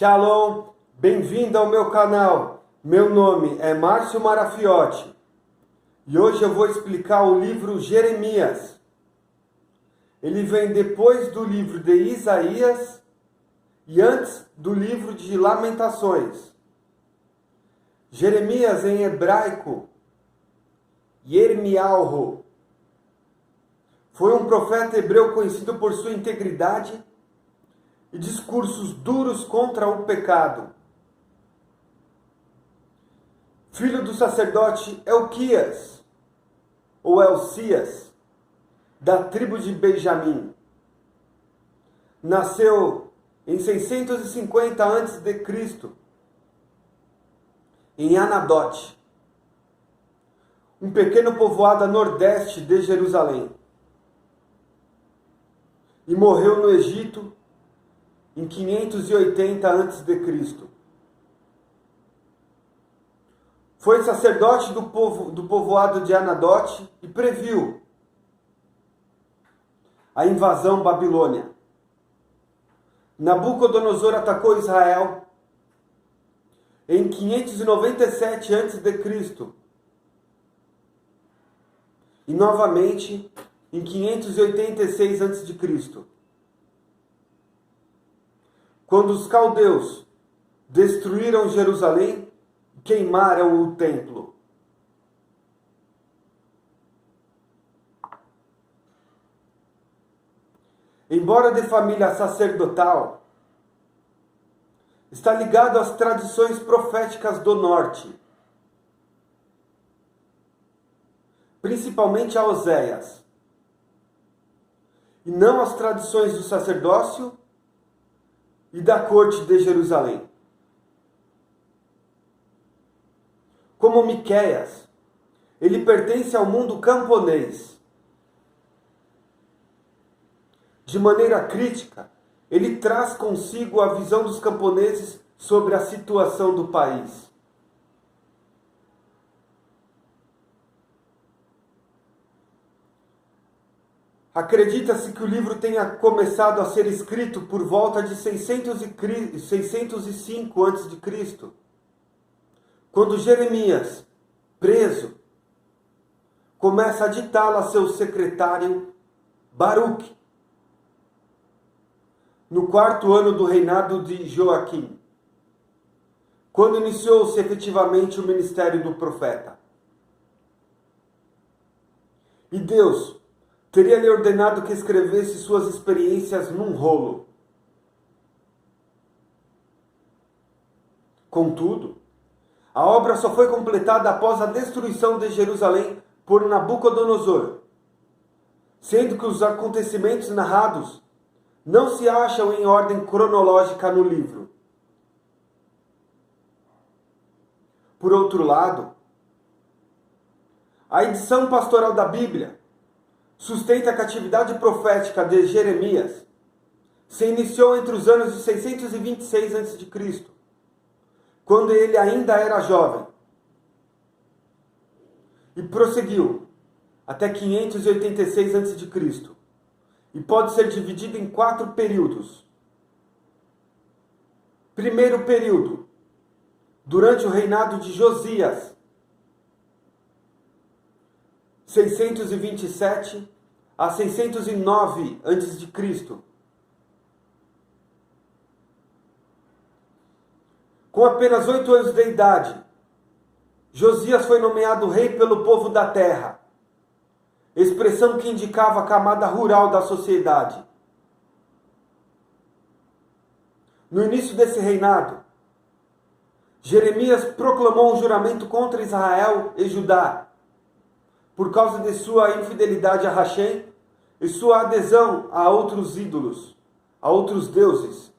Shalom, bem-vindo ao meu canal. Meu nome é Márcio Marafiotti e hoje eu vou explicar o livro Jeremias. Ele vem depois do livro de Isaías e antes do livro de Lamentações. Jeremias em hebraico, Yirmiyahu, foi um profeta hebreu conhecido por sua integridade e discursos duros contra o pecado. Filho do sacerdote Elquias, ou Elcias, da tribo de Benjamim. Nasceu em 650 a.C., em Anadote, um pequeno povoado a nordeste de Jerusalém. E morreu no Egito em 580 a.C. Foi sacerdote do povoado de Anadote e previu a invasão babilônia. Nabucodonosor atacou Israel em 597 a.C. e novamente em 586 a.C., quando os caldeus destruíram Jerusalém e queimaram o templo. Embora de família sacerdotal, está ligado às tradições proféticas do norte, principalmente a Oséias, e não às tradições do sacerdócio e da corte de Jerusalém. Como Miqueias, ele pertence ao mundo camponês. De maneira crítica, ele traz consigo a visão dos camponeses sobre a situação do país. Acredita-se que o livro tenha começado a ser escrito por volta de 605 a.C., quando Jeremias, preso, começa a ditá-lo a seu secretário Baruque, no 4º ano do reinado de Joaquim, quando iniciou-se efetivamente o ministério do profeta. E Deus teria lhe ordenado que escrevesse suas experiências num rolo. Contudo, a obra só foi completada após a destruição de Jerusalém por Nabucodonosor, sendo que os acontecimentos narrados não se acham em ordem cronológica no livro. Por outro lado, a edição pastoral da Bíblia sustenta a catividade profética de Jeremias se iniciou entre os anos de 626 a.C., quando ele ainda era jovem, e prosseguiu até 586 a.C., e pode ser dividido em 4 períodos. Primeiro período, durante o reinado de Josias, 627 a 609 a.C. Com apenas 8 anos de idade, Josias foi nomeado rei pelo povo da terra, expressão que indicava a camada rural da sociedade. No início desse reinado, Jeremias proclamou um juramento contra Israel e Judá, por causa de sua infidelidade a Hashem e sua adesão a outros ídolos, a outros deuses.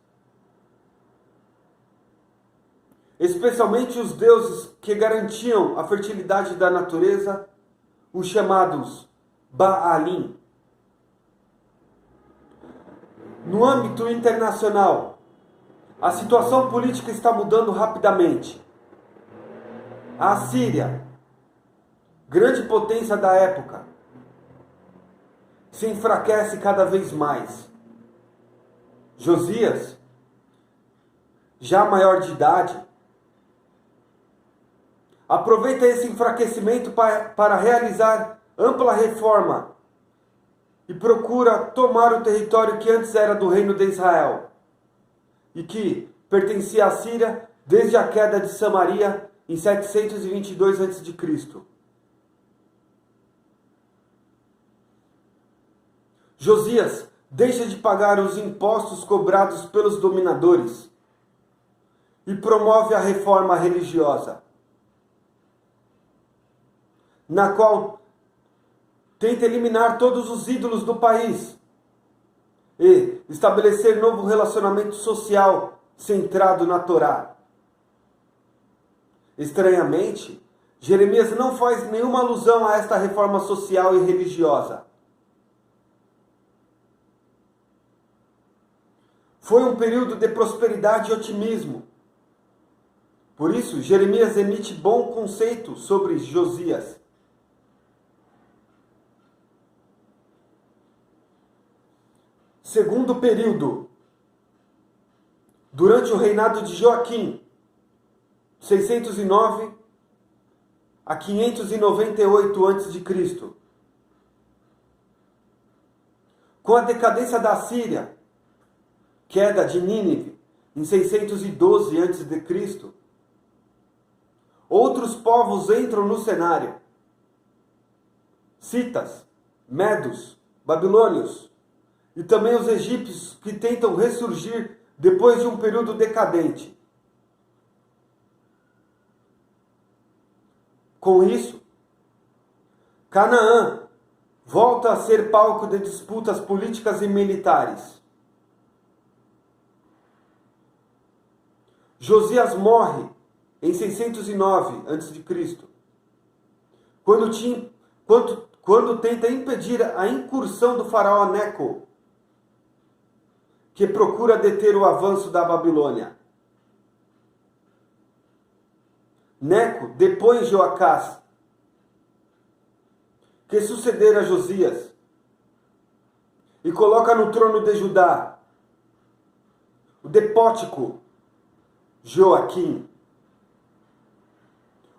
Especialmente os deuses que garantiam a fertilidade da natureza, os chamados Baalim. No âmbito internacional, a situação política está mudando rapidamente. A Síria, grande potência da época, se enfraquece cada vez mais. Josias já maior de idade, aproveita esse enfraquecimento para realizar ampla reforma e procura tomar o território que antes era do reino de Israel e que pertencia à Síria desde a queda de Samaria em 722 a.C. Josias deixa de pagar os impostos cobrados pelos dominadores e promove a reforma religiosa, na qual tenta eliminar todos os ídolos do país e estabelecer novo relacionamento social centrado na Torá. Estranhamente, Jeremias não faz nenhuma alusão a esta reforma social e religiosa. Foi um período de prosperidade e otimismo. Por isso, Jeremias emite bom conceito sobre Josias. Segundo período, durante o reinado de Joaquim, 609 a 598 a.C. Com a decadência da Síria, queda de Nínive em 612 a.C., outros povos entram no cenário. Citas, medos, babilônios e também os egípcios que tentam ressurgir depois de um período decadente. Com isso, Canaã volta a ser palco de disputas políticas e militares. Josias morre em 609 a.C., quando tenta impedir a incursão do faraó Neco, que procura deter o avanço da Babilônia. Neco depõe Joacás, que sucedera Josias, e coloca no trono de Judá o despótico Joaquim.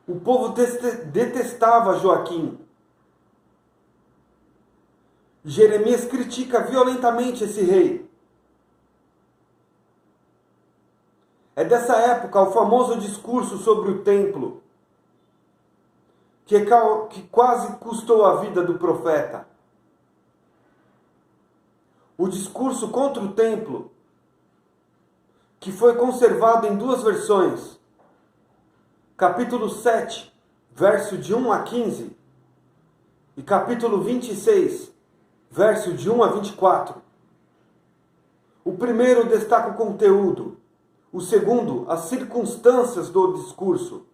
O povo detestava Joaquim. Jeremias critica violentamente esse rei. É dessa época o famoso discurso sobre o templo, que quase custou a vida do profeta. O discurso contra o templo, que foi conservado em duas versões, capítulo 7, verso de 1 a 15, e capítulo 26, verso de 1 a 24. O primeiro destaca o conteúdo, o segundo, as circunstâncias do discurso.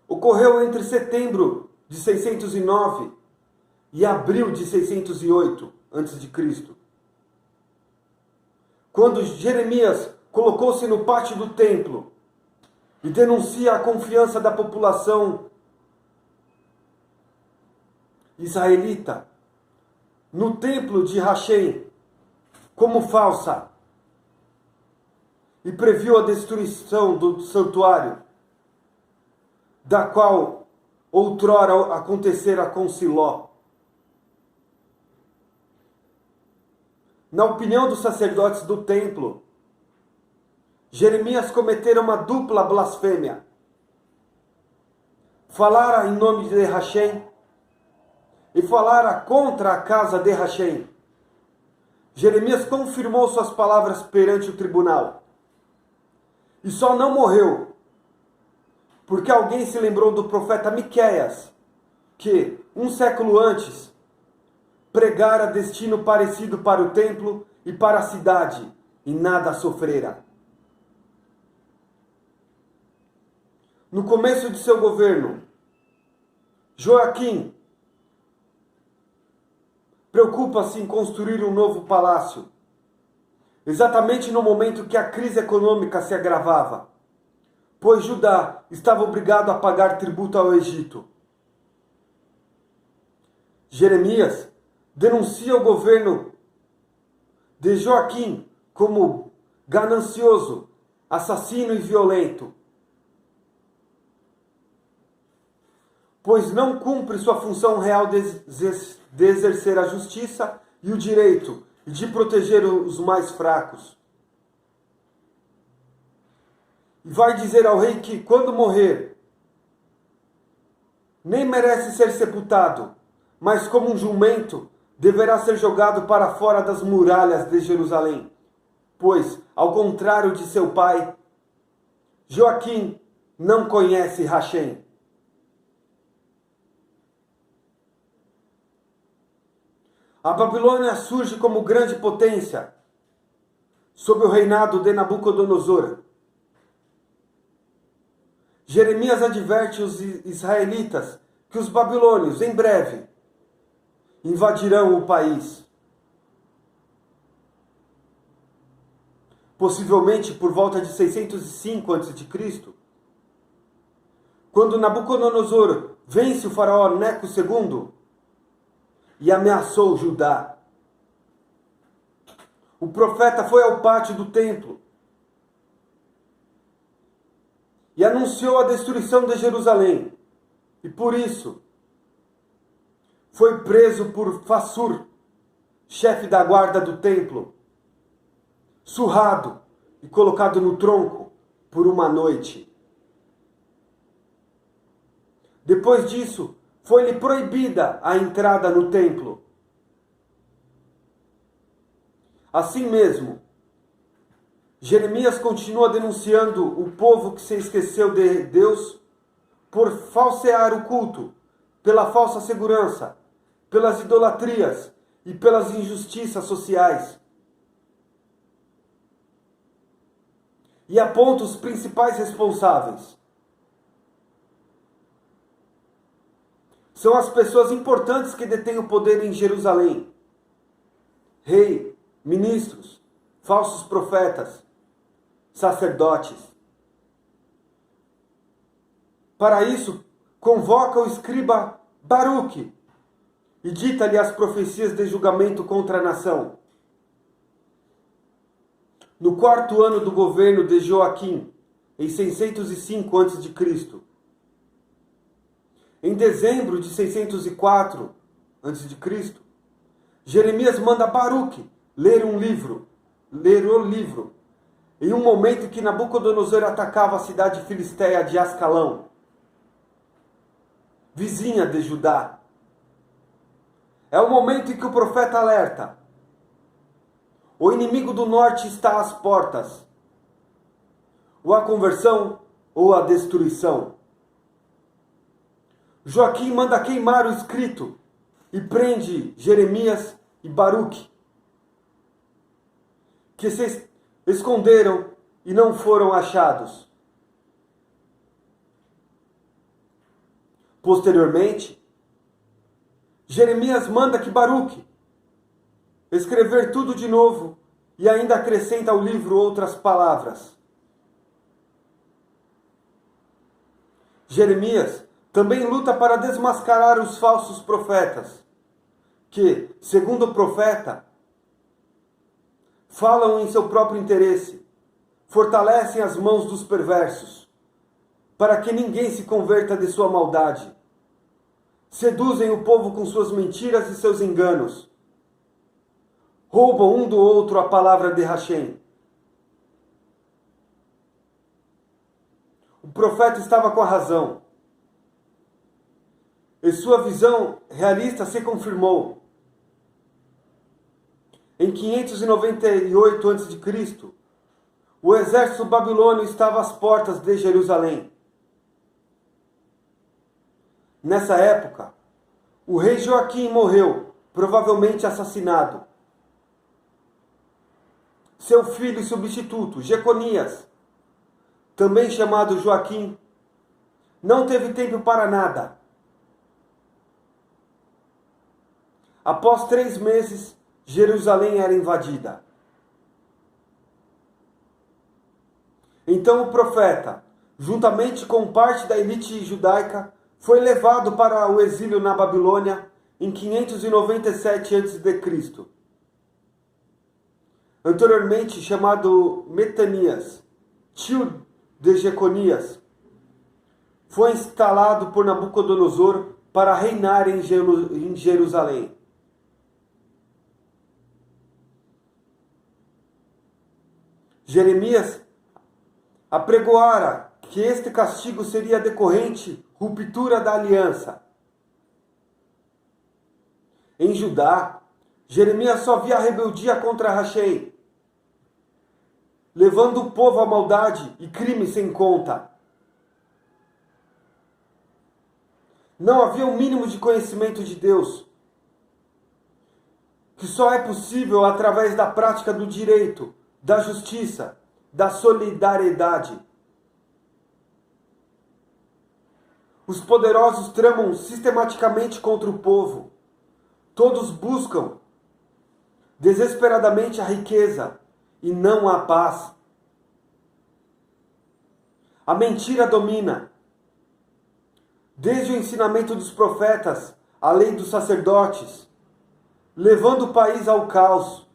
Ocorreu entre setembro de 609 e abril de 608 a.C., quando Jeremias colocou-se no pátio do templo e denuncia a confiança da população israelita no templo de Hashem como falsa e previu a destruição do santuário, da qual outrora acontecera com Siló. Na opinião dos sacerdotes do templo, Jeremias cometera uma dupla blasfêmia. Falara em nome de Hashem e falara contra a casa de Hashem. Jeremias confirmou suas palavras perante o tribunal. E só não morreu porque alguém se lembrou do profeta Miqueias, que, um século antes, pregara destino parecido para o templo e para a cidade, e nada sofrera. No começo de seu governo, Joaquim preocupa-se em construir um novo palácio, exatamente no momento que a crise econômica se agravava, pois Judá estava obrigado a pagar tributo ao Egito. Jeremias denuncia o governo de Joaquim como ganancioso, assassino e violento, pois não cumpre sua função real de exercer a justiça e o direito e de proteger os mais fracos. E vai dizer ao rei que, quando morrer, nem merece ser sepultado, mas como um jumento deverá ser jogado para fora das muralhas de Jerusalém. Pois, ao contrário de seu pai, Joaquim não conhece Rachem. A Babilônia surge como grande potência sob o reinado de Nabucodonosor. Jeremias adverte os israelitas que os babilônios, em breve, invadirão o país. Possivelmente por volta de 605 a.C., quando Nabucodonosor vence o faraó Neco II e ameaçou Judá. O profeta foi ao pátio do templo e anunciou a destruição de Jerusalém. E por isso foi preso por Fassur, chefe da guarda do templo, surrado e colocado no tronco por uma noite. Depois disso, foi-lhe proibida a entrada no templo. Assim mesmo, Jeremias continua denunciando o povo que se esqueceu de Deus por falsear o culto, pela falsa segurança, pelas idolatrias e pelas injustiças sociais. E aponta os principais responsáveis. São as pessoas importantes que detêm o poder em Jerusalém: rei, ministros, falsos profetas, sacerdotes. Para isso, convoca o escriba Baruque e dita-lhe as profecias de julgamento contra a nação. No 4º ano do governo de Joaquim, em 605 a.C., em dezembro de 604 a.C., Jeremias manda Baruque ler o livro, em um momento em que Nabucodonosor atacava a cidade filisteia de Ascalão, vizinha de Judá. É o momento em que o profeta alerta: o inimigo do norte está às portas, ou a conversão ou a destruição. Joaquim manda queimar o escrito e prende Jeremias e Baruque, que se esconderam e não foram achados. Posteriormente, Jeremias manda que Baruque escrever tudo de novo e ainda acrescenta ao livro outras palavras. Jeremias também luta para desmascarar os falsos profetas, que, segundo o profeta, falam em seu próprio interesse, fortalecem as mãos dos perversos, para que ninguém se converta de sua maldade. Seduzem o povo com suas mentiras e seus enganos. Roubam um do outro a palavra de Rachem. O profeta estava com a razão. E sua visão realista se confirmou. Em 598 a.C., o exército babilônio estava às portas de Jerusalém. Nessa época, o rei Joaquim morreu, provavelmente assassinado. Seu filho e substituto, Jeconias, também chamado Joaquim, não teve tempo para nada. Após 3 meses, Jerusalém era invadida. Então o profeta, juntamente com parte da elite judaica, foi levado para o exílio na Babilônia em 597 a.C. anteriormente chamado Metanias, tio de Jeconias, foi instalado por Nabucodonosor para reinar em Jerusalém. Jeremias apregoara que este castigo seria decorrente ruptura da aliança. Em Judá, Jeremias só via a rebeldia contra Rachem, levando o povo à maldade e crime sem conta. Não havia um mínimo de conhecimento de Deus, que só é possível através da prática do direito, da justiça, da solidariedade. Os poderosos tramam sistematicamente contra o povo. Todos buscam desesperadamente a riqueza e não a paz. A mentira domina. Desde o ensinamento dos profetas, a lei dos sacerdotes, levando o país ao caos.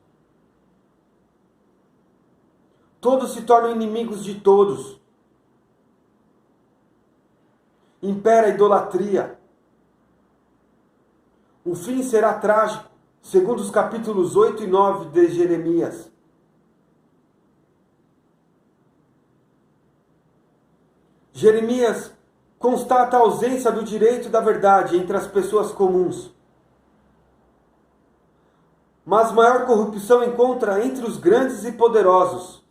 Todos se tornam inimigos de todos. Impera a idolatria. O fim será trágico, segundo os capítulos 8 e 9 de Jeremias. Jeremias constata a ausência do direito e da verdade entre as pessoas comuns. Mas maior corrupção encontra entre os grandes e poderosos,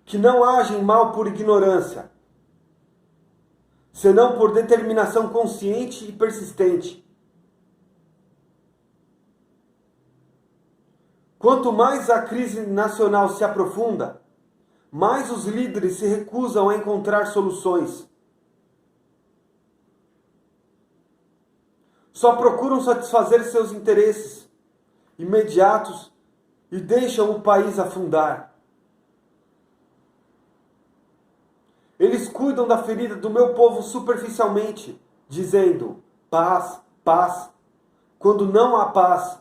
que não agem mal por ignorância, senão por determinação consciente e persistente. Quanto mais a crise nacional se aprofunda, mais os líderes se recusam a encontrar soluções. Só procuram satisfazer seus interesses imediatos e deixam o país afundar. Eles cuidam da ferida do meu povo superficialmente, dizendo paz, paz, quando não há paz.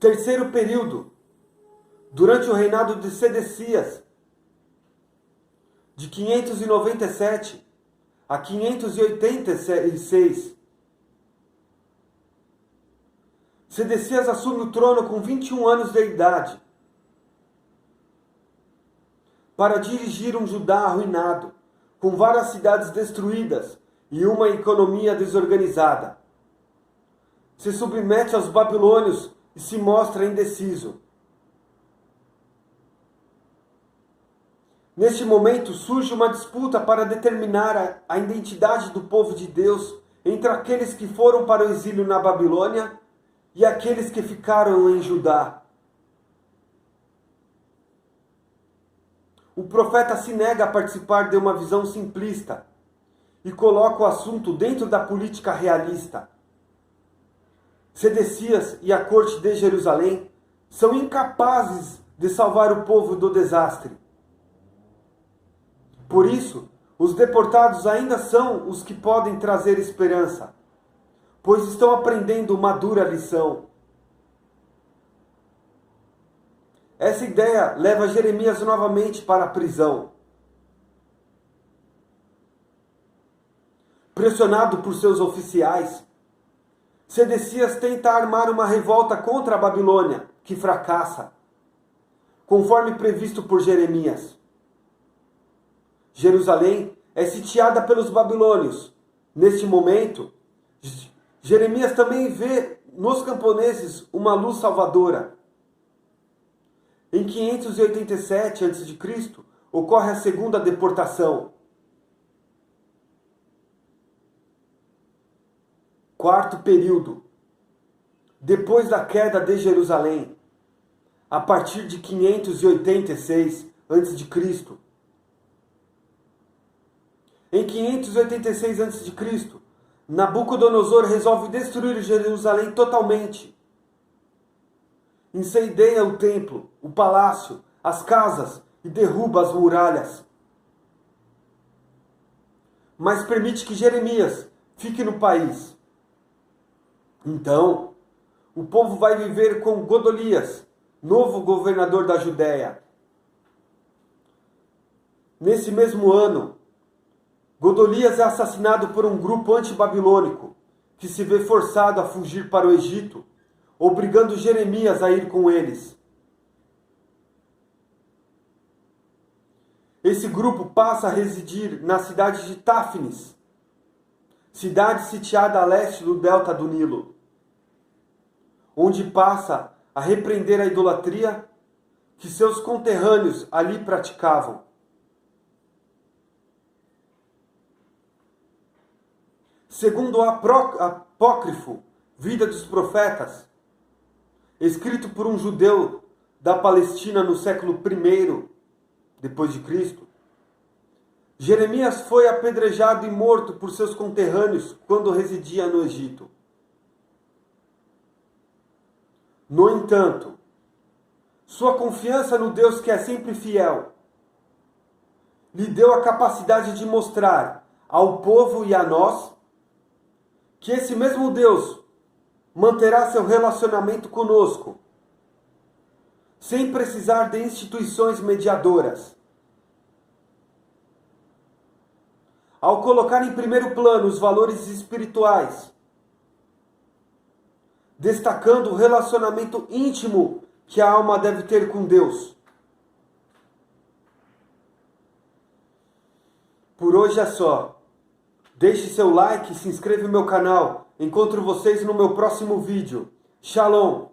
Terceiro período, durante o reinado de Sedecias, de 597 a 586. Sedecias assume o trono com 21 anos de idade, para dirigir um Judá arruinado, com várias cidades destruídas e uma economia desorganizada. Se submete aos babilônios e se mostra indeciso. Neste momento surge uma disputa para determinar a identidade do povo de Deus entre aqueles que foram para o exílio na Babilônia e aqueles que ficaram em Judá. O profeta se nega a participar de uma visão simplista e coloca o assunto dentro da política realista. Sedecias e a corte de Jerusalém são incapazes de salvar o povo do desastre. Por isso, os deportados ainda são os que podem trazer esperança, pois estão aprendendo uma dura lição. Essa ideia leva Jeremias novamente para a prisão. Pressionado por seus oficiais, Sedecias tenta armar uma revolta contra a Babilônia, que fracassa, conforme previsto por Jeremias. Jerusalém é sitiada pelos babilônios. Neste momento, Jeremias também vê nos camponeses uma luz salvadora. Em 587 a.C., ocorre a segunda deportação. Quarto período, depois da queda de Jerusalém, a partir de 586 a.C. Em 586 a.C., Nabucodonosor resolve destruir Jerusalém totalmente. Incendeia o templo, o palácio, as casas e derruba as muralhas. mas permite que Jeremias fique no país. Então, o povo vai viver com Godolias, novo governador da Judéia. Nesse mesmo ano, Godolias é assassinado por um grupo antibabilônico, que se vê forçado a fugir para o Egito, obrigando Jeremias a ir com eles. Esse grupo passa a residir na cidade de Táfnis, cidade sitiada a leste do delta do Nilo, onde passa a repreender a idolatria que seus conterrâneos ali praticavam. Segundo o apócrifo Vida dos Profetas, escrito por um judeu da Palestina no século I depois de Cristo, Jeremias foi apedrejado e morto por seus conterrâneos quando residia no Egito. No entanto, sua confiança no Deus que é sempre fiel lhe deu a capacidade de mostrar ao povo e a nós que esse mesmo Deus manterá seu relacionamento conosco, sem precisar de instituições mediadoras. Ao colocar em primeiro plano os valores espirituais, destacando o relacionamento íntimo que a alma deve ter com Deus. Por hoje é só. Deixe seu like e se inscreva no meu canal. Encontro vocês no meu próximo vídeo. Shalom!